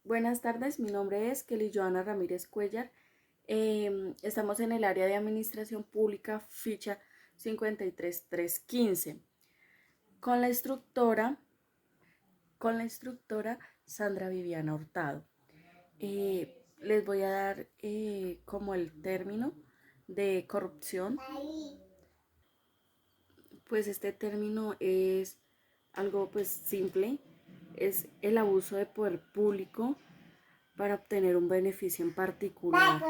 Buenas tardes, mi nombre es Kelly Joana Ramírez Cuellar. Estamos en el área de Administración Pública, ficha 53315, con la instructora, Sandra Viviana Hurtado. Les voy a dar como el término de corrupción. Pues este término es algo pues simple, es el abuso de poder público para obtener un beneficio en particular.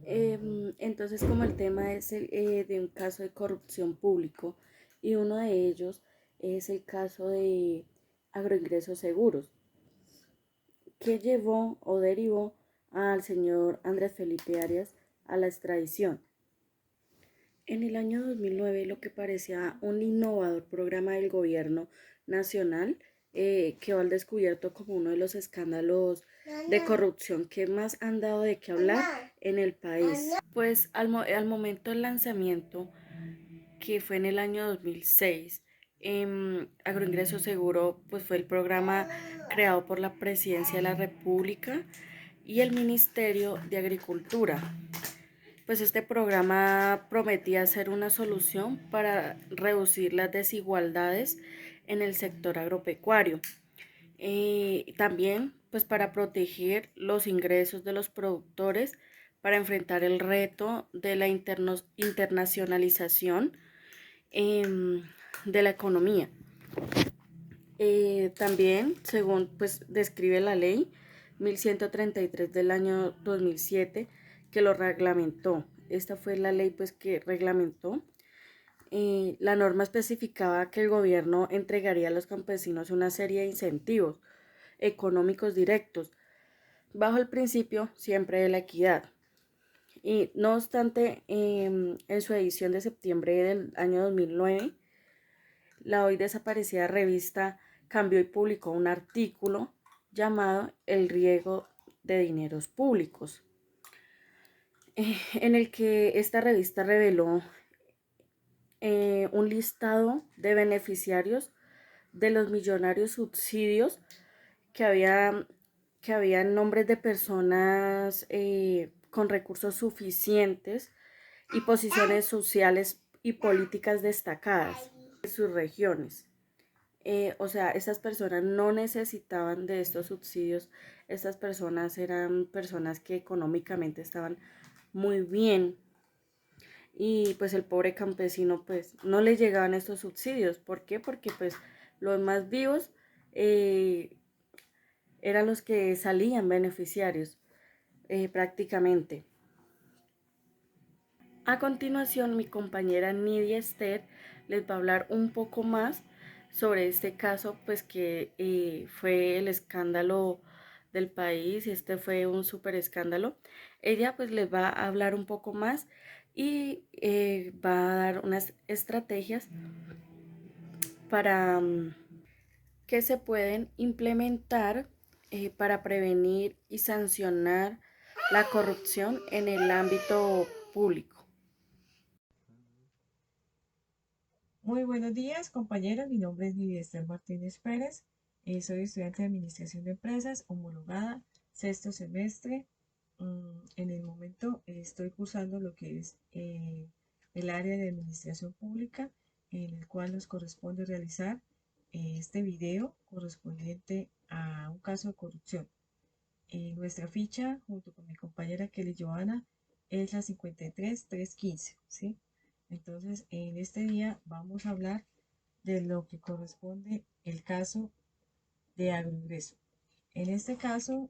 Entonces, como el tema es de un caso de corrupción público y uno de ellos es el caso de Agroingresos Seguros, que llevó o derivó al señor Andrés Felipe Arias a la extradición. En el año 2009, lo que parecía un innovador programa del gobierno nacional quedó al descubierto como uno de los escándalos de corrupción que más han dado de qué hablar en el país. Pues al momento del lanzamiento, que fue en el año 2006, Agroingreso Seguro pues fue el programa creado por la Presidencia de la República y el Ministerio de Agricultura. Pues este programa prometía ser una solución para reducir las desigualdades en el sector agropecuario. También pues para proteger los ingresos de los productores, para enfrentar el reto de la internacionalización de la economía. También, según pues describe la ley 1133 del año 2007, que lo reglamentó. Esta fue la ley pues que reglamentó. La norma especificaba que el gobierno entregaría a los campesinos una serie de incentivos económicos directos, bajo el principio siempre de la equidad. Y no obstante, en su edición de septiembre del año 2009, la hoy desaparecida revista cambió y publicó un artículo llamado El riego de dineros públicos, en el que esta revista reveló un listado de beneficiarios de los millonarios subsidios que había nombres de personas con recursos suficientes y posiciones sociales y políticas destacadas en sus regiones. O sea, estas personas no necesitaban de estos subsidios. Estas personas eran personas que económicamente estaban muy bien, y pues el pobre campesino pues no le llegaban estos subsidios. ¿Por qué? Porque pues los más vivos eran los que salían beneficiarios prácticamente. A continuación, mi compañera Nidia Esther les va a hablar un poco más sobre este caso, pues que fue el escándalo del país. Este fue un súper escándalo. Ella pues les va a hablar un poco más y va a dar unas estrategias para que se pueden implementar para prevenir y sancionar la corrupción en el ámbito público. Muy buenos días, compañeros. Mi nombre es Nidia Esther Martínez Pérez. Soy estudiante de Administración de Empresas, homologada, sexto semestre. En el momento estoy cursando lo que es el área de Administración Pública, en el cual nos corresponde realizar este video correspondiente a un caso de corrupción. Nuestra ficha, junto con mi compañera Kelly Joana, es la 53315, ¿sí? Entonces, en este día vamos a hablar de lo que corresponde el caso de agroingreso. En este caso,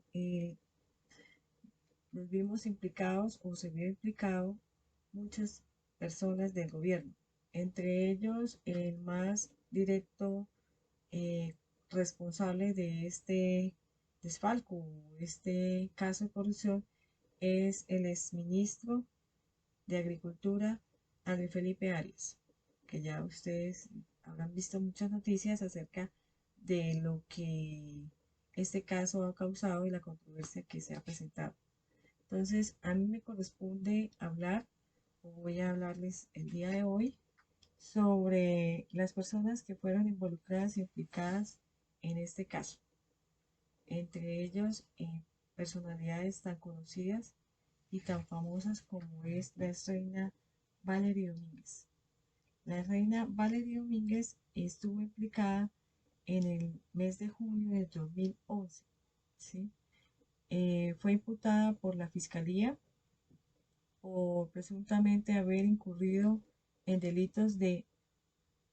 nos vimos implicados o se vio implicado muchas personas del gobierno, entre ellos el más directo responsable de este desfalco, este caso de corrupción, es el exministro de Agricultura, Andrés Felipe Arias, que ya ustedes habrán visto muchas noticias acerca de lo que este caso ha causado y la controversia que se ha presentado. Entonces, a mí me corresponde hablar, o voy a hablarles el día de hoy, sobre las personas que fueron involucradas y implicadas en este caso. entre ellos personalidades tan conocidas y tan famosas como es la reina Valerie Domínguez. La reina Valerie Domínguez estuvo implicada en el mes de junio del 2011, ¿sí? Fue imputada por la Fiscalía por presuntamente haber incurrido en delitos de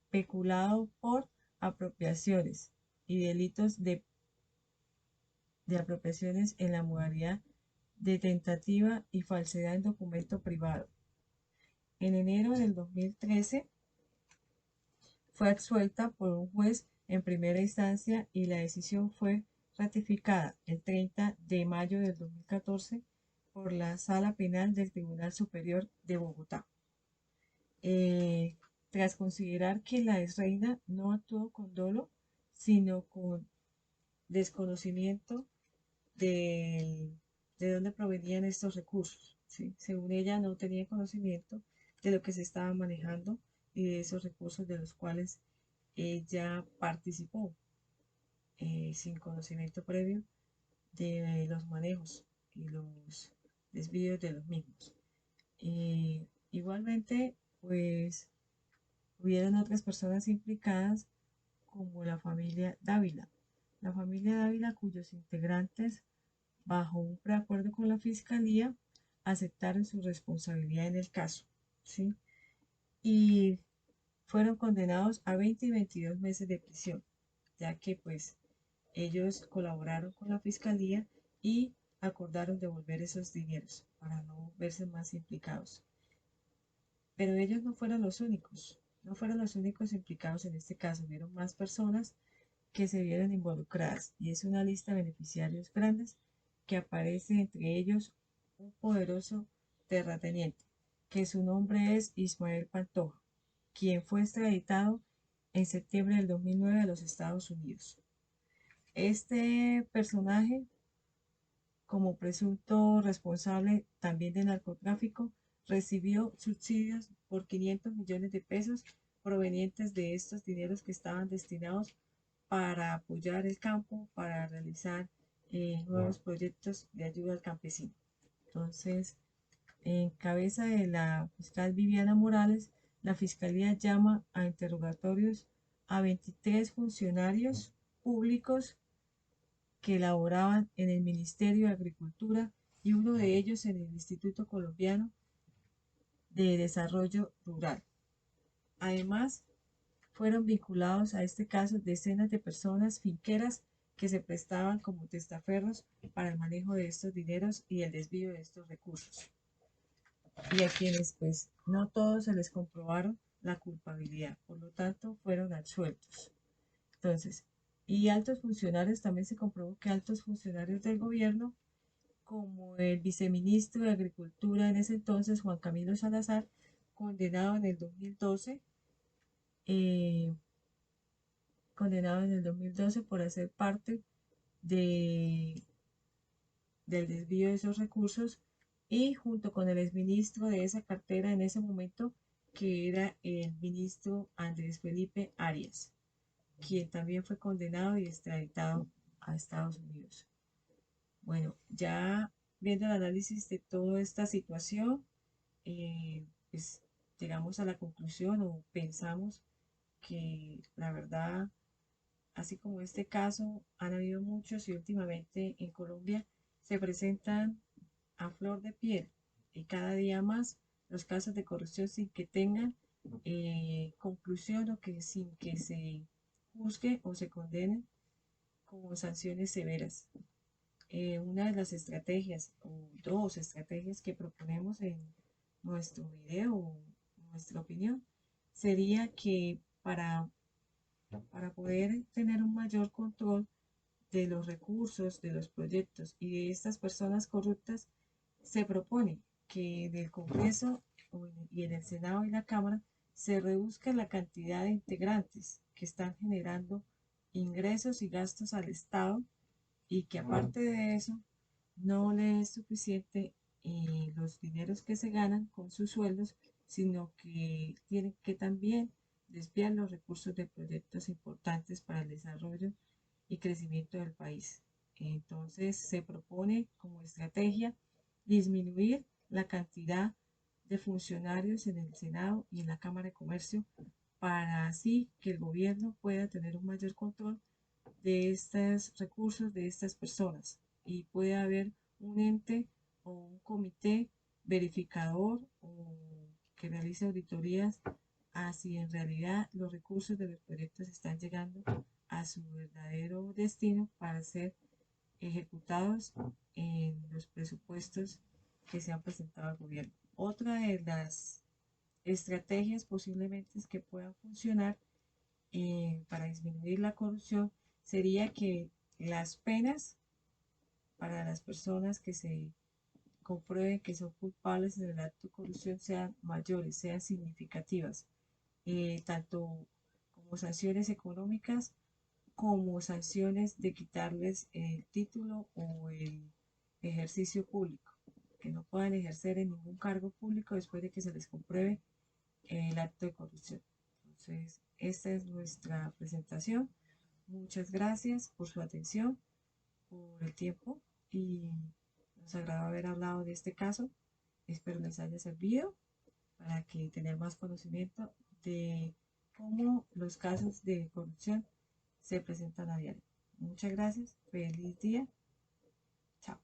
peculado por apropiaciones y delitos de apropiaciones en la modalidad de tentativa y falsedad en documento privado. En enero del 2013 fue absuelta por un juez en primera instancia y la decisión fue ratificada el 30 de mayo del 2014 por la Sala Penal del Tribunal Superior de Bogotá. Tras considerar que la exreina no actuó con dolo, sino con desconocimiento del- de dónde provenían estos recursos, ¿sí? Según ella, no tenía conocimiento de lo que se estaba manejando y de esos recursos de los cuales ella participó sin conocimiento previo de los manejos y los desvíos de los mismos. Igualmente, pues hubieron otras personas implicadas como la familia Dávila. La familia Dávila cuyos integrantes, bajo un preacuerdo con la Fiscalía, aceptaron su responsabilidad en el caso, ¿sí? Y fueron condenados a 20 y 22 meses de prisión, ya que pues ellos colaboraron con la Fiscalía y acordaron devolver esos dineros para no verse más implicados. Pero ellos no fueron los únicos, no fueron los únicos implicados en este caso, hubieron más personas que se vieron involucradas y es una lista de beneficiarios grandes que aparece entre ellos un poderoso terrateniente, que su nombre es Ismael Pantoja, quien fue extraditado en septiembre del 2009 a los Estados Unidos. Este personaje, como presunto responsable también de narcotráfico, recibió subsidios por 500 millones de pesos provenientes de estos dineros que estaban destinados para apoyar el campo, para realizar nuevos proyectos de ayuda al campesino. Entonces, en cabeza de la fiscal Viviana Morales, la fiscalía llama a interrogatorios a 23 funcionarios públicos que laboraban en el Ministerio de Agricultura y uno de ellos en el Instituto Colombiano de Desarrollo Rural. Además, fueron vinculados a este caso decenas de personas finqueras que se prestaban como testaferros para el manejo de estos dineros y el desvío de estos recursos. Y a quienes pues no todos se les comprobaron la culpabilidad, por lo tanto fueron absueltos. Entonces, y altos funcionarios, también se comprobó que altos funcionarios del gobierno, como el viceministro de Agricultura en ese entonces, Juan Camilo Salazar, condenado en el 2012, eh, condenado en el 2012 por hacer parte de, del desvío de esos recursos y junto con el exministro de esa cartera en ese momento, que era el ministro Andrés Felipe Arias, quien también fue condenado y extraditado a Estados Unidos. Bueno, ya viendo el análisis de toda esta situación, pues llegamos a la conclusión o pensamos que la verdad, así como este caso, han habido muchos y últimamente en Colombia se presentan a flor de piel y cada día más los casos de corrupción sin que tengan conclusión o que sin que se juzgue o se condene con sanciones severas. Una de las estrategias o dos estrategias que proponemos en nuestro video o nuestra opinión sería que para poder tener un mayor control de los recursos, de los proyectos y de estas personas corruptas, se propone que en el Congreso y en el Senado y la Cámara se reduzca la cantidad de integrantes que están generando ingresos y gastos al Estado y que aparte de eso no le es suficiente los dineros que se ganan con sus sueldos, sino que tienen que también desviar los recursos de proyectos importantes para el desarrollo y crecimiento del país. Entonces se propone como estrategia disminuir la cantidad de funcionarios en el Senado y en la Cámara de Comercio para así que el gobierno pueda tener un mayor control de estos recursos de estas personas y pueda haber un ente o un comité verificador o que realice auditorías a si en realidad los recursos de los proyectos están llegando a su verdadero destino para ser ejecutados en los presupuestos que se han presentado al gobierno. Otra de las estrategias posiblemente que puedan funcionar para disminuir la corrupción sería que las penas para las personas que se comprueben que son culpables del acto de corrupción sean mayores, sean significativas, tanto como sanciones económicas como sanciones de quitarles el título o el ejercicio público, que no puedan ejercer en ningún cargo público después de que se les compruebe el acto de corrupción. Entonces, esta es nuestra presentación. Muchas gracias por su atención, por el tiempo y nos agrada haber hablado de este caso. Espero les haya servido para que tener más conocimiento de cómo los casos de corrupción se presentan a diario. Muchas gracias. Feliz día. Chao.